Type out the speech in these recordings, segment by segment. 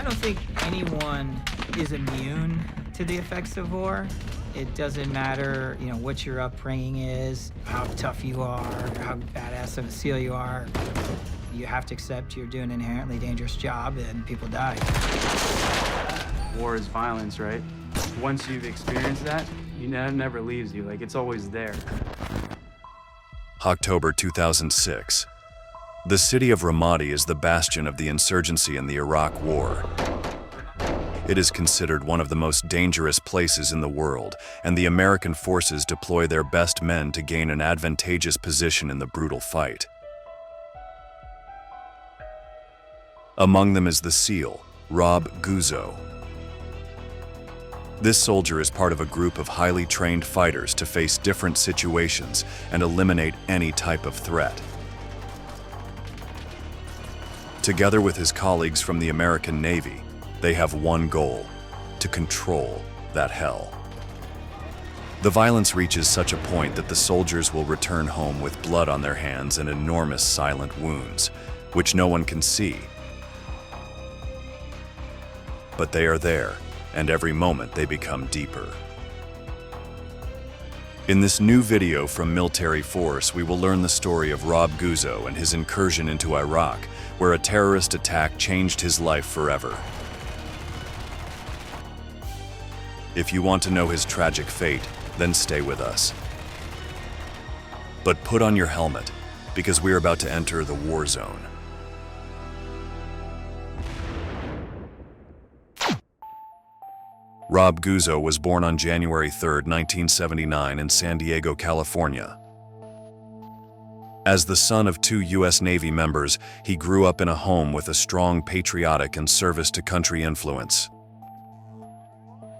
don't think anyone is immune to the effects of war. It doesn't matter, what your upbringing is, how tough you are, how badass of a SEAL you are. You have to accept you're doing an inherently dangerous job and people die. War is violence, right? Once you've experienced that, it never leaves you. Like, it's always there. October 2006. The city of Ramadi is the bastion of the insurgency in the Iraq War. It is considered one of the most dangerous places in the world, and the American forces deploy their best men to gain an advantageous position in the brutal fight. Among them is the SEAL, Rob Guzzo. This soldier is part of a group of highly trained fighters to face different situations and eliminate any type of threat. Together with his colleagues from the American Navy, they have one goal: to control that hell. The violence reaches such a point that the soldiers will return home with blood on their hands and enormous silent wounds, which no one can see. But they are there, and every moment they become deeper. In this new video from Military Force, we will learn the story of Rob Guzzo and his incursion into Iraq, where a terrorist attack changed his life forever. If you want to know his tragic fate, then stay with us. But put on your helmet, because we are about to enter the war zone. Rob Guzzo was born on January 3, 1979 in San Diego, California. As the son of two U.S. Navy members, he grew up in a home with a strong patriotic and service-to-country influence.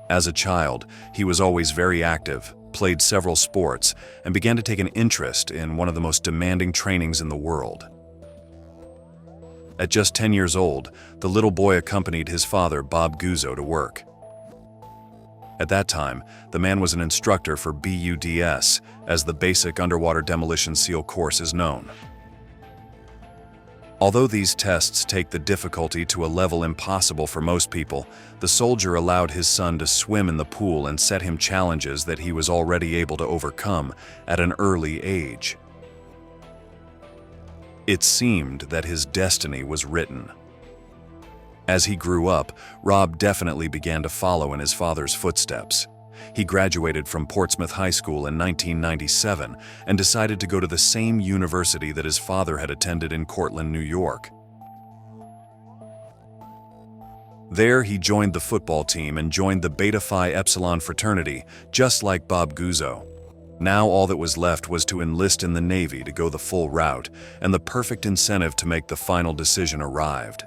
As a child, he was always very active, played several sports, and began to take an interest in one of the most demanding trainings in the world. At just 10 years old, the little boy accompanied his father, Bob Guzzo, to work. At that time, the man was an instructor for BUDS, as the Basic Underwater Demolition SEAL course is known. Although these tests take the difficulty to a level impossible for most people, the soldier allowed his son to swim in the pool and set him challenges that he was already able to overcome at an early age. It seemed that his destiny was written. As he grew up, Rob definitely began to follow in his father's footsteps. He graduated from Portsmouth High School in 1997 and decided to go to the same university that his father had attended in Cortland, New York. There, he joined the football team and joined the Beta Phi Epsilon fraternity, just like Bob Guzzo. Now all that was left was to enlist in the Navy to go the full route, and the perfect incentive to make the final decision arrived.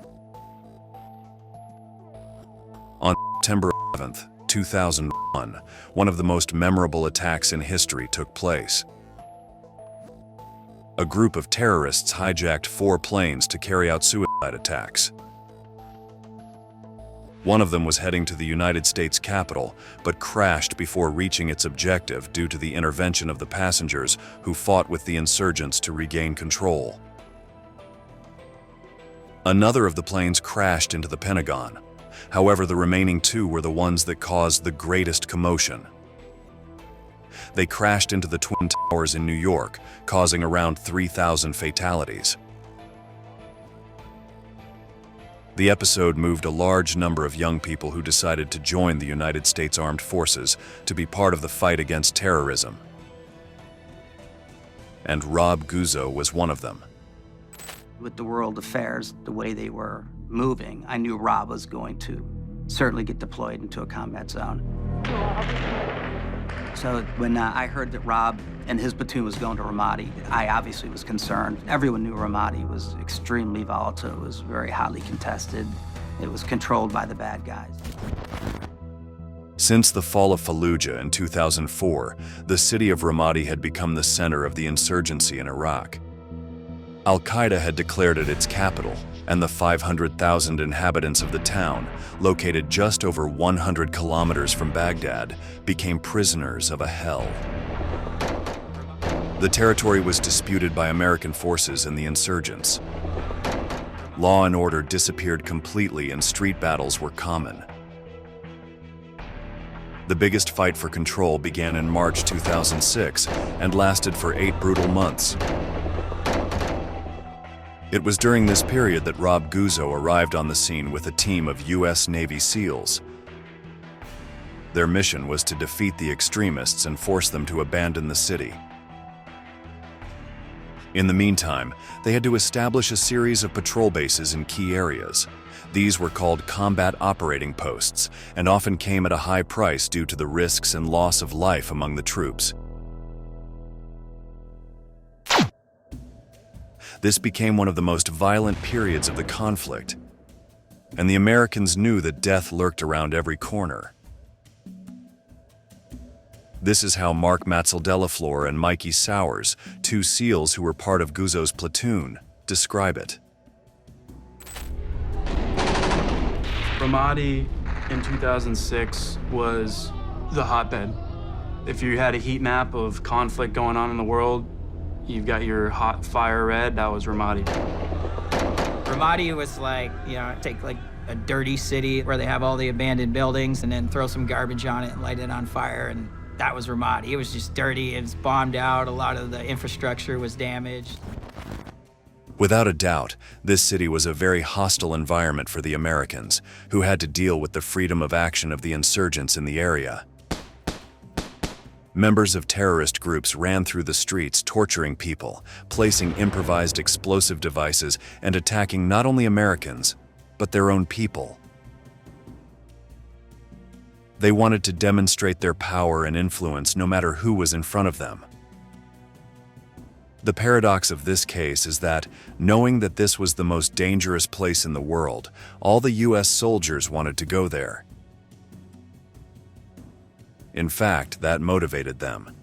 On September 11, 2001, one of the most memorable attacks in history took place. A group of terrorists hijacked 4 planes to carry out suicide attacks. One of them was heading to the United States Capitol, but crashed before reaching its objective due to the intervention of the passengers who fought with the insurgents to regain control. Another of the planes crashed into the Pentagon. However, the remaining 2 were the ones that caused the greatest commotion. They crashed into the Twin Towers in New York, causing around 3,000 fatalities. The episode moved a large number of young people who decided to join the United States Armed Forces to be part of the fight against terrorism. And Rob Guzzo was one of them. With the world affairs, the way they were moving, I knew Rob was going to certainly get deployed into a combat zone. So when I heard that Rob and his platoon was going to Ramadi, I obviously was concerned. Everyone knew Ramadi was extremely volatile. It was very hotly contested. It was controlled by the bad guys. Since the fall of Fallujah in 2004, the city of Ramadi had become the center of the insurgency in Iraq. Al-Qaeda had declared it its capital, and the 500,000 inhabitants of the town, located just over 100 kilometers from Baghdad, became prisoners of a hell. The territory was disputed by American forces and the insurgents. Law and order disappeared completely and street battles were common. The biggest fight for control began in March 2006 and lasted for 8 brutal months. It was during this period that Rob Guzzo arrived on the scene with a team of U.S. Navy SEALs. Their mission was to defeat the extremists and force them to abandon the city. In the meantime, they had to establish a series of patrol bases in key areas. These were called combat operating posts and often came at a high price due to the risks and loss of life among the troops. This became one of the most violent periods of the conflict, and the Americans knew that death lurked around every corner. This is how Mark DlE5 and Mikey Sowers, 2 SEALs who were part of Guzzo's platoon, describe it. Ramadi in 2006 was the hotbed. If you had a heat map of conflict going on in the world, you've got your hot fire red, that was Ramadi. Ramadi was like, take like a dirty city where they have all the abandoned buildings and then throw some garbage on it and light it on fire, and that was Ramadi. It was just dirty, it was bombed out, a lot of the infrastructure was damaged. Without a doubt, this city was a very hostile environment for the Americans, who had to deal with the freedom of action of the insurgents in the area. Members of terrorist groups ran through the streets, torturing people, placing improvised explosive devices, and attacking not only Americans, but their own people. They wanted to demonstrate their power and influence no matter who was in front of them. The paradox of this case is that, knowing that this was the most dangerous place in the world, all the U.S. soldiers wanted to go there. In fact, that motivated them.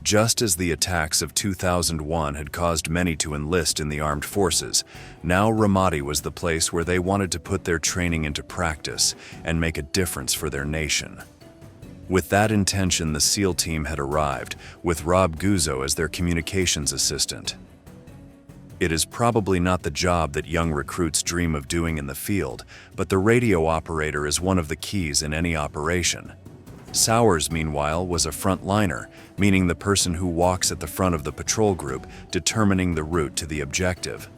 Just as the attacks of 2001 had caused many to enlist in the armed forces, now Ramadi was the place where they wanted to put their training into practice and make a difference for their nation. With that intention, the SEAL team had arrived, with Rob Guzzo as their communications assistant. It is probably not the job that young recruits dream of doing in the field, but the radio operator is one of the keys in any operation. Sowers, meanwhile, was a frontliner, meaning the person who walks at the front of the patrol group, determining the route to the objective.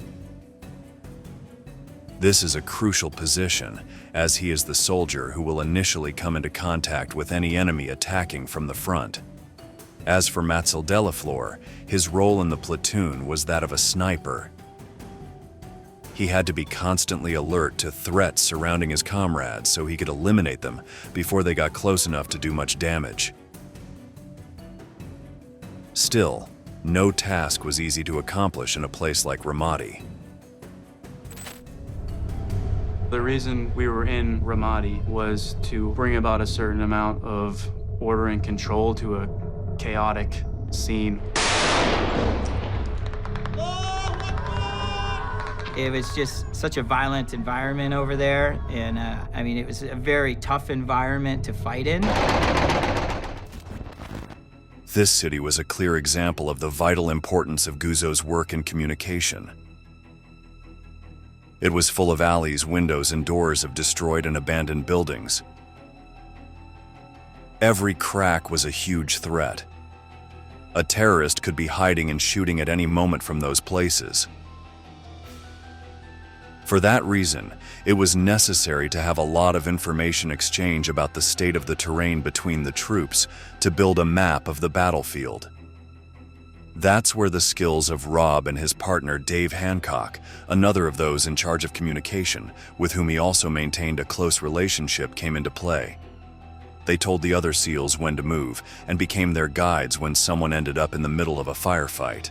This is a crucial position, as he is the soldier who will initially come into contact with any enemy attacking from the front. As for DlE5, his role in the platoon was that of a sniper. He had to be constantly alert to threats surrounding his comrades so he could eliminate them before they got close enough to do much damage. Still, no task was easy to accomplish in a place like Ramadi. The reason we were in Ramadi was to bring about a certain amount of order and control to a chaotic scene. It was just such a violent environment over there, and it was a very tough environment to fight in. This city was a clear example of the vital importance of Guzzo's work in communication. It was full of alleys, windows, and doors of destroyed and abandoned buildings. Every crack was a huge threat. A terrorist could be hiding and shooting at any moment from those places. For that reason, it was necessary to have a lot of information exchange about the state of the terrain between the troops to build a map of the battlefield. That's where the skills of Rob and his partner Dave Hancock, another of those in charge of communication, with whom he also maintained a close relationship, came into play. They told the other SEALs when to move and became their guides when someone ended up in the middle of a firefight.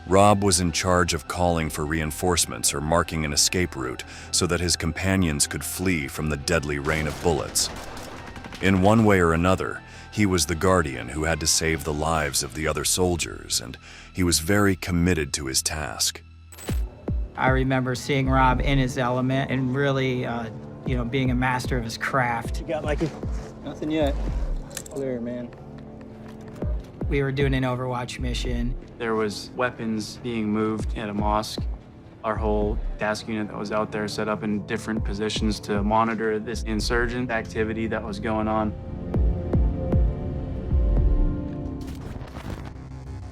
Rob was in charge of calling for reinforcements or marking an escape route so that his companions could flee from the deadly rain of bullets. In one way or another, he was the guardian who had to save the lives of the other soldiers, and he was very committed to his task. I remember seeing Rob in his element and really, being a master of his craft. You got Mikey? Nothing yet. Clear, man. We were doing an Overwatch mission. There was weapons being moved at a mosque. Our whole task unit that was out there set up in different positions to monitor this insurgent activity that was going on.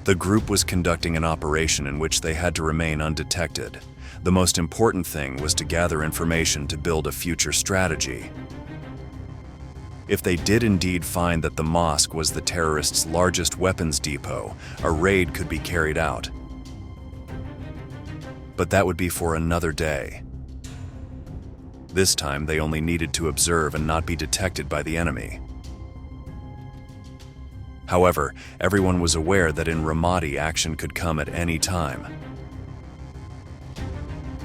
The group was conducting an operation in which they had to remain undetected. The most important thing was to gather information to build a future strategy. If they did indeed find that the mosque was the terrorists' largest weapons depot, a raid could be carried out. But that would be for another day. This time, they only needed to observe and not be detected by the enemy. However, everyone was aware that in Ramadi action could come at any time.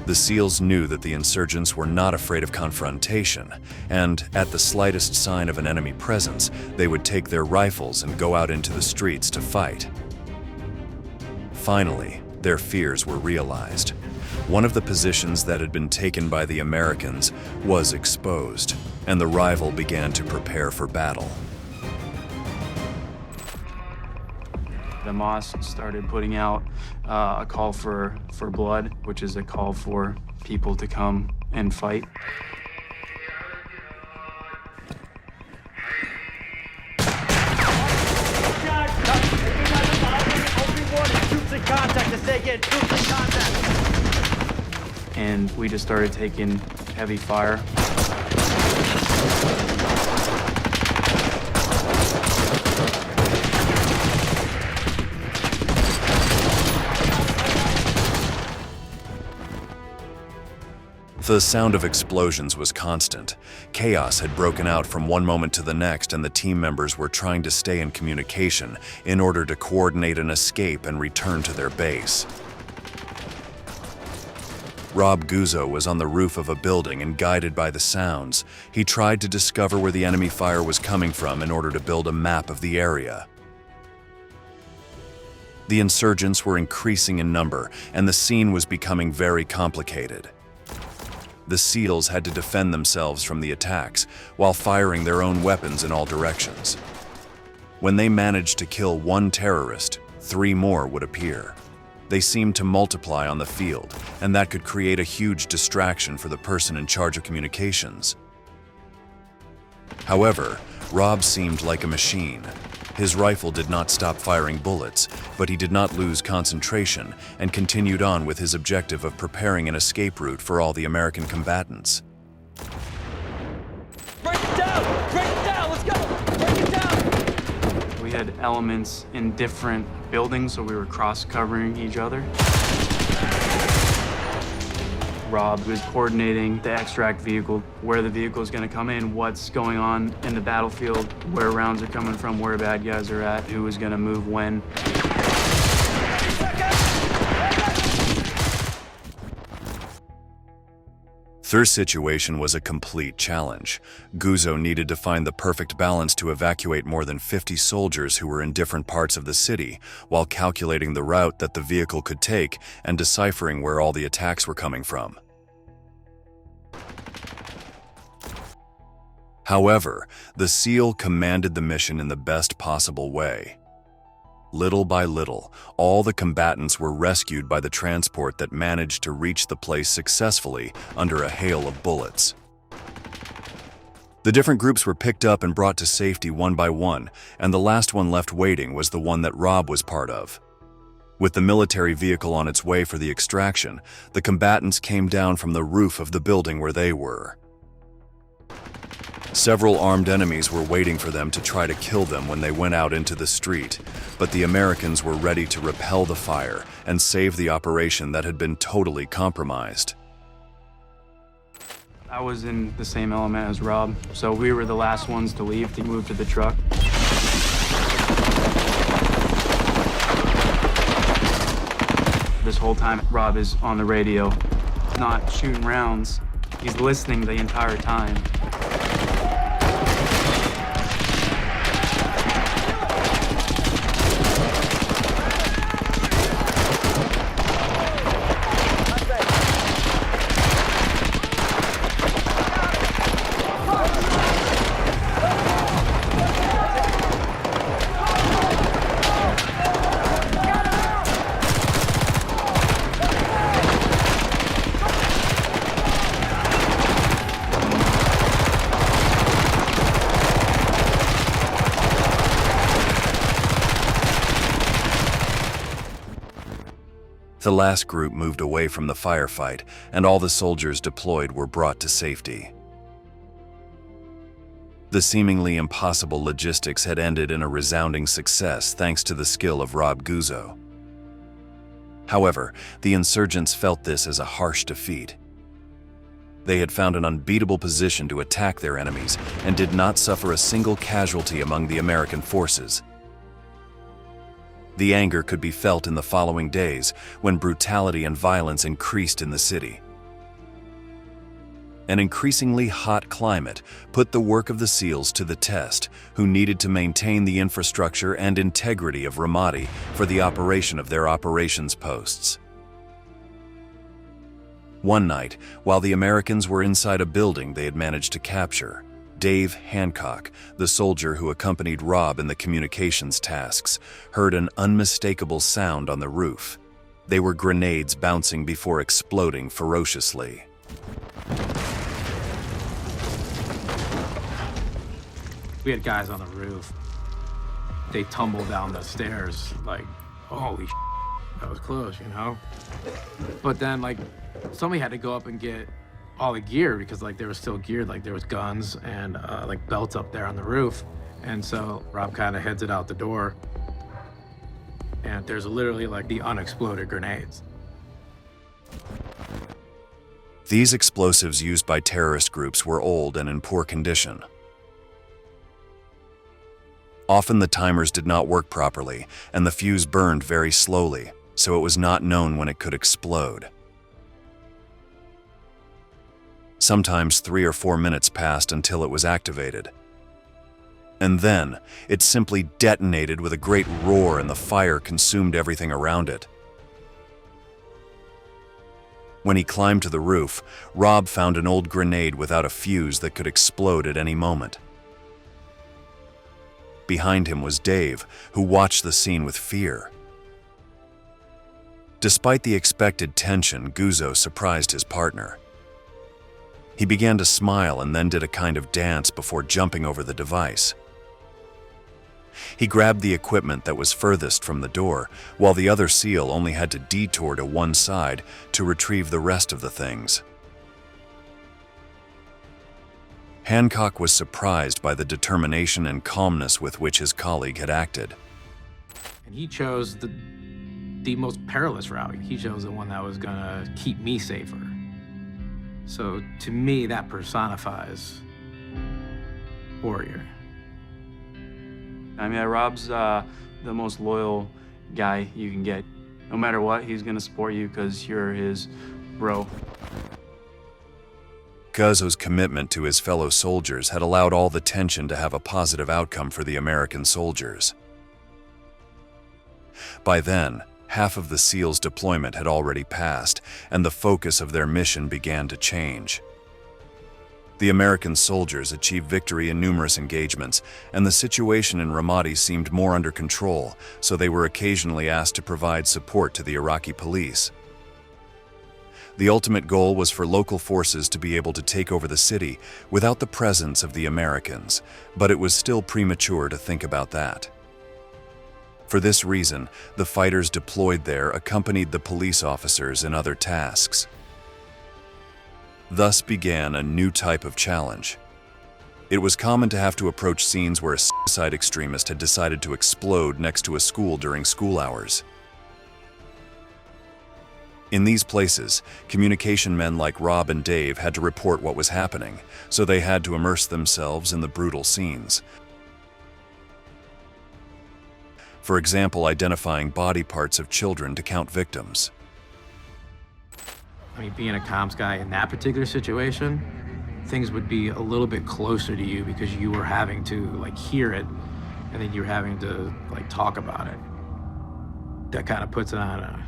The SEALs knew that the insurgents were not afraid of confrontation, and at the slightest sign of an enemy presence, they would take their rifles and go out into the streets to fight. Finally, their fears were realized. One of the positions that had been taken by the Americans was exposed, and the rival began to prepare for battle. The mosque started putting out a call for blood, which is a call for people to come and fight. And we just started taking heavy fire. The sound of explosions was constant. Chaos had broken out from one moment to the next, and the team members were trying to stay in communication in order to coordinate an escape and return to their base. Rob Guzzo was on the roof of a building, and guided by the sounds, he tried to discover where the enemy fire was coming from in order to build a map of the area. The insurgents were increasing in number, and the scene was becoming very complicated. The SEALs had to defend themselves from the attacks while firing their own weapons in all directions. When they managed to kill one terrorist, 3 more would appear. They seemed to multiply on the field, and that could create a huge distraction for the person in charge of communications. However, Rob seemed like a machine. His rifle did not stop firing bullets, but he did not lose concentration and continued on with his objective of preparing an escape route for all the American combatants. Break it down! Break it down! Let's go! Break it down! We had elements in different buildings, so we were cross-covering each other. Rob was coordinating the extract vehicle, where the vehicle is going to come in, what's going on in the battlefield, where rounds are coming from, where bad guys are at, who is going to move when. Their situation was a complete challenge. Guzzo needed to find the perfect balance to evacuate more than 50 soldiers who were in different parts of the city, while calculating the route that the vehicle could take and deciphering where all the attacks were coming from. However, the SEAL commanded the mission in the best possible way. Little by little, all the combatants were rescued by the transport that managed to reach the place successfully under a hail of bullets. The different groups were picked up and brought to safety one by one, and the last one left waiting was the one that Rob was part of. With the military vehicle on its way for the extraction, the combatants came down from the roof of the building where they were. Several armed enemies were waiting for them to try to kill them when they went out into the street, but the Americans were ready to repel the fire and save the operation that had been totally compromised. I was in the same element as Rob, so we were the last ones to leave to move to the truck. This whole time, Rob is on the radio, not shooting rounds. He's listening the entire time. The last group moved away from the firefight, and all the soldiers deployed were brought to safety. The seemingly impossible logistics had ended in a resounding success thanks to the skill of Rob Guzzo. However, the insurgents felt this as a harsh defeat. They had found an unbeatable position to attack their enemies and did not suffer a single casualty among the American forces. The anger could be felt in the following days when brutality and violence increased in the city. An increasingly hot climate put the work of the SEALs to the test, who needed to maintain the infrastructure and integrity of Ramadi for the operation of their operations posts. One night, while the Americans were inside a building they had managed to capture, Dave Hancock, the soldier who accompanied Rob in the communications tasks, heard an unmistakable sound on the roof. They were grenades bouncing before exploding ferociously. We had guys on the roof. They tumbled down the stairs like, holy shit, that was close, you know? But then, like, somebody had to go up and get all the gear because, like, they were still geared. Like, there was guns and, like, belts up there on the roof. And so Rob kind of heads it out the door. And there's literally, like, the unexploded grenades. These explosives used by terrorist groups were old and in poor condition. Often the timers did not work properly, and the fuse burned very slowly, so it was not known when it could explode. Sometimes 3 or 4 minutes passed until it was activated. And then, it simply detonated with a great roar and the fire consumed everything around it. When he climbed to the roof, Rob found an old grenade without a fuse that could explode at any moment. Behind him was Dave, who watched the scene with fear. Despite the expected tension, Guzzo surprised his partner. He began to smile and then did a kind of dance before jumping over the device. He grabbed the equipment that was furthest from the door, while the other SEAL only had to detour to one side to retrieve the rest of the things. Hancock was surprised by the determination and calmness with which his colleague had acted. And he chose the most perilous route. He chose the one that was gonna keep me safer. So to me, that personifies warrior. I mean, Rob's the most loyal guy you can get. No matter what, he's gonna support you because you're his bro. Guzzo's commitment to his fellow soldiers had allowed all the tension to have a positive outcome for the American soldiers. By then, half of the SEALs' deployment had already passed, and the focus of their mission began to change. The American soldiers achieved victory in numerous engagements, and the situation in Ramadi seemed more under control, so they were occasionally asked to provide support to the Iraqi police. The ultimate goal was for local forces to be able to take over the city without the presence of the Americans, but it was still premature to think about that. For this reason, the fighters deployed there accompanied the police officers in other tasks. Thus began a new type of challenge. It was common to have to approach scenes where a suicide extremist had decided to explode next to a school during school hours. In these places, communication men like Rob and Dave had to report what was happening, so they had to immerse themselves in the brutal scenes. For example, identifying body parts of children to count victims. I mean, being a comms guy in that particular situation, things would be a little bit closer to you because you were having to, like, hear it, and then you're having to, like, talk about it. That kind of puts it on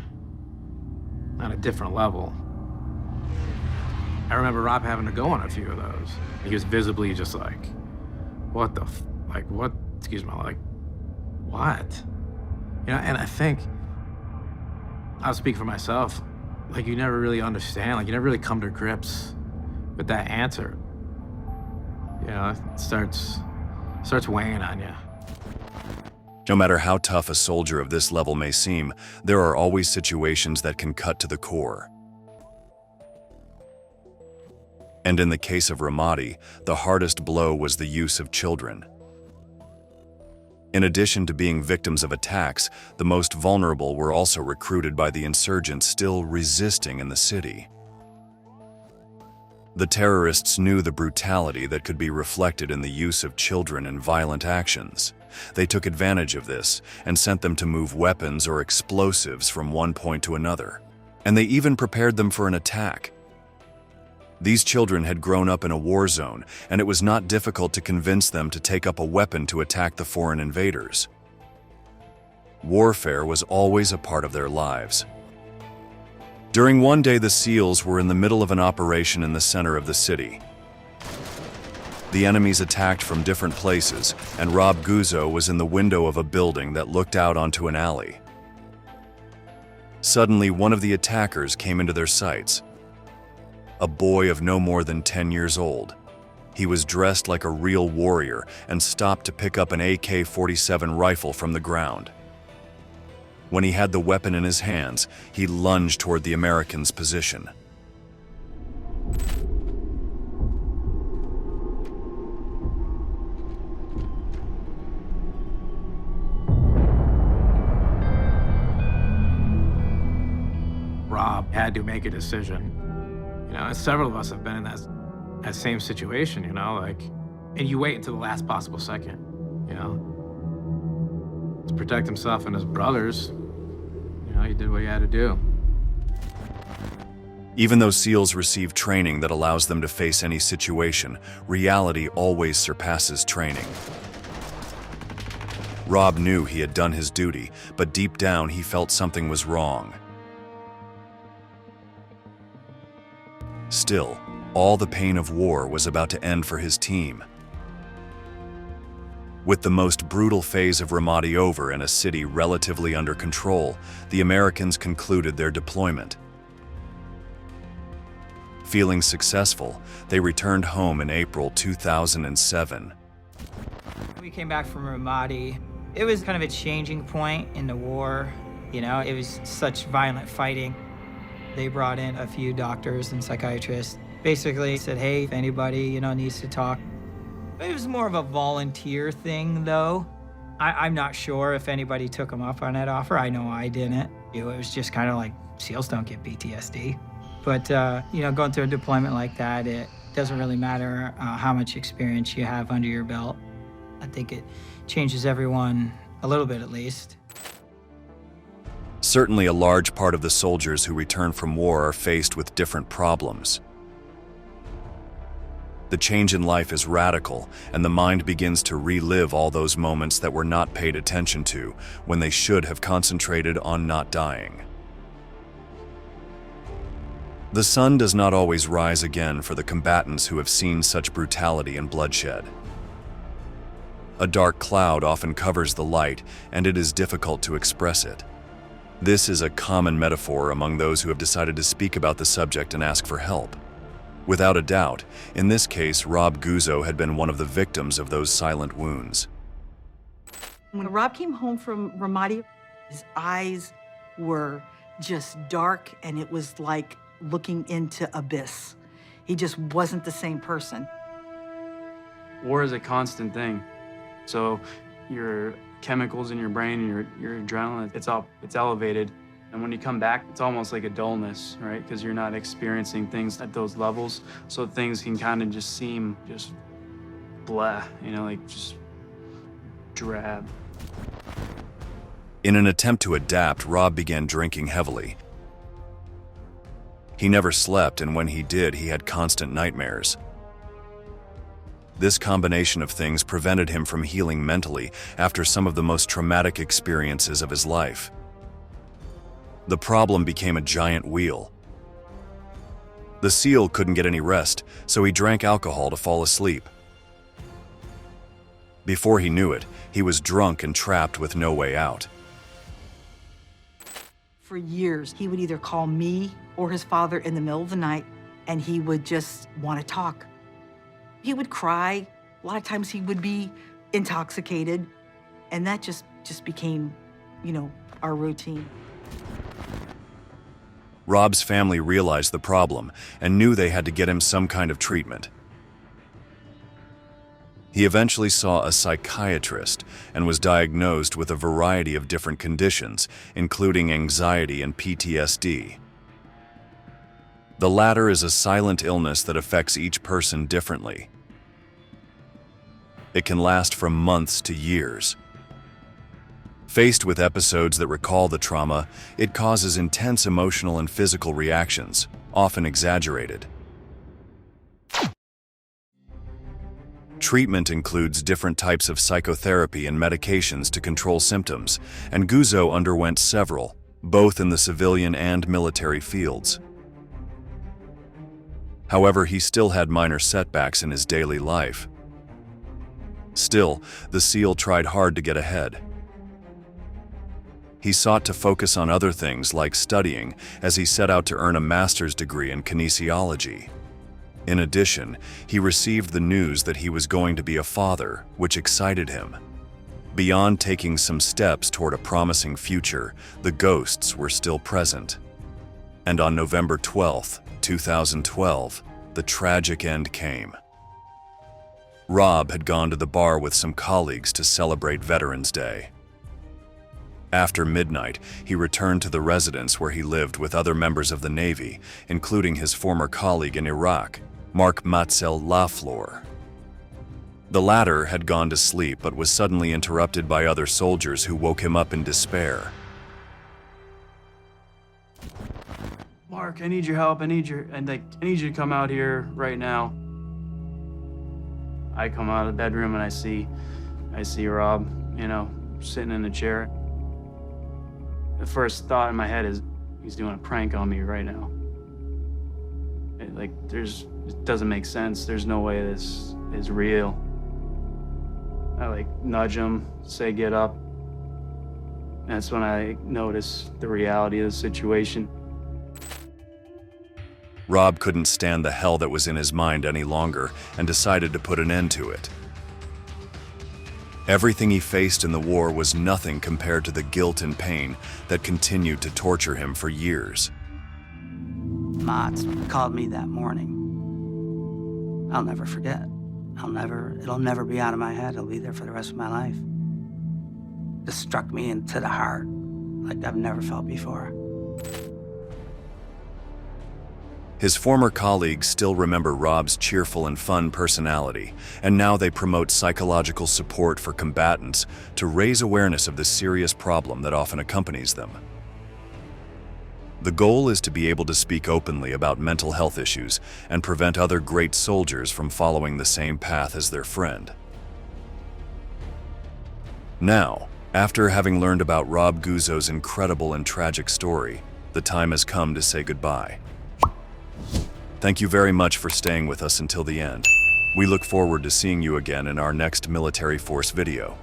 a different level. I remember Rob having to go on a few of those. He was visibly just like, what the what? Excuse me, like, what? You know, and I think, I'll speak for myself, like, you never really understand, like, you never really come to grips with that answer. You know, it starts weighing on you. No matter how tough a soldier of this level may seem, there are always situations that can cut to the core. And in the case of Ramadi, the hardest blow was the use of children. In addition to being victims of attacks, the most vulnerable were also recruited by the insurgents still resisting in the city. The terrorists knew the brutality that could be reflected in the use of children in violent actions. They took advantage of this and sent them to move weapons or explosives from one point to another. And they even prepared them for an attack. These children had grown up in a war zone, and it was not difficult to convince them to take up a weapon to attack the foreign invaders. Warfare was always a part of their lives. During one day, the SEALs were in the middle of an operation in the center of the city. The enemies attacked from different places, and Rob Guzzo was in the window of a building that looked out onto an alley. Suddenly, one of the attackers came into their sights. A boy of no more than 10 years old. He was dressed like a real warrior and stopped to pick up an AK-47 rifle from the ground. When he had the weapon in his hands, he lunged toward the American's position. Rob had to make a decision. You know, and several of us have been in that same situation, you know, like, and you wait until the last possible second, you know, to protect himself and his brothers. You know, he did what he had to do. Even though SEALs receive training that allows them to face any situation, reality always surpasses training. Rob knew he had done his duty, but deep down he felt something was wrong. Still, all the pain of war was about to end for his team. With the most brutal phase of Ramadi over and a city relatively under control, the Americans concluded their deployment. Feeling successful, they returned home in April 2007. We came back from Ramadi. It was kind of a changing point in the war. You know, it was such violent fighting. They brought in a few doctors and psychiatrists. Basically said, hey, if anybody, you know, needs to talk. It was more of a volunteer thing, though. I'm not sure if anybody took them up on that offer. I know I didn't. It was just kind of like, SEALs don't get PTSD. But, you know, going through a deployment like that, it doesn't really matter how much experience you have under your belt. I think it changes everyone a little bit, at least. Certainly a large part of the soldiers who return from war are faced with different problems. The change in life is radical, and the mind begins to relive all those moments that were not paid attention to when they should have concentrated on not dying. The sun does not always rise again for the combatants who have seen such brutality and bloodshed. A dark cloud often covers the light, and it is difficult to express it. This is a common metaphor among those who have decided to speak about the subject and ask for help. Without a doubt, in this case, Rob Guzzo had been one of the victims of those silent wounds. When Rob came home from Ramadi, his eyes were just dark, and it was like looking into abyss. He just wasn't the same person. War is a constant thing. So your chemicals in your brain, your adrenaline, it's elevated. And when you come back, it's almost like a dullness, right? Because you're not experiencing things at those levels. So things can kind of just seem just blah, you know, like just drab. In an attempt to adapt, Rob began drinking heavily. He never slept, and when he did, he had constant nightmares. This combination of things prevented him from healing mentally after some of the most traumatic experiences of his life. The problem became a giant wheel. The SEAL couldn't get any rest, so he drank alcohol to fall asleep. Before he knew it, he was drunk and trapped with no way out. For years, he would either call me or his father in the middle of the night, and he would just want to talk. He would cry. A lot of times he would be intoxicated. And that just became, you know, our routine. Rob's family realized the problem and knew they had to get him some kind of treatment. He eventually saw a psychiatrist and was diagnosed with a variety of different conditions, including anxiety and PTSD. The latter is a silent illness that affects each person differently. It can last from months to years. Faced with episodes that recall the trauma, it causes intense emotional and physical reactions, often exaggerated. Treatment includes different types of psychotherapy and medications to control symptoms, and Guzzo underwent several, both in the civilian and military fields. However, he still had minor setbacks in his daily life. Still, the SEAL tried hard to get ahead. He sought to focus on other things like studying as he set out to earn a master's degree in kinesiology. In addition, he received the news that he was going to be a father, which excited him. Beyond taking some steps toward a promising future, the ghosts were still present. And on November 12, 2012, the tragic end came. Rob had gone to the bar with some colleagues to celebrate Veterans Day. After midnight, he returned to the residence where he lived with other members of the Navy, including his former colleague in Iraq, Mark Matzel Lafleur. The latter had gone to sleep but was suddenly interrupted by other soldiers who woke him up in despair. Mark, I need your help. I need you to come out here right now. I come out of the bedroom and I see Rob, you know, sitting in a chair. The first thought in my head is, he's doing a prank on me right now. It doesn't make sense. There's no way this is real. I nudge him, say get up. And that's when I notice the reality of the situation. Rob couldn't stand the hell that was in his mind any longer and decided to put an end to it. Everything he faced in the war was nothing compared to the guilt and pain that continued to torture him for years. Mott's called me that morning. I'll never forget. It'll never be out of my head. It'll be there for the rest of my life. It struck me into the heart like I've never felt before. His former colleagues still remember Rob's cheerful and fun personality, and now they promote psychological support for combatants to raise awareness of the serious problem that often accompanies them. The goal is to be able to speak openly about mental health issues and prevent other great soldiers from following the same path as their friend. Now, after having learned about Rob Guzzo's incredible and tragic story, the time has come to say goodbye. Thank you very much for staying with us until the end. We look forward to seeing you again in our next military force video.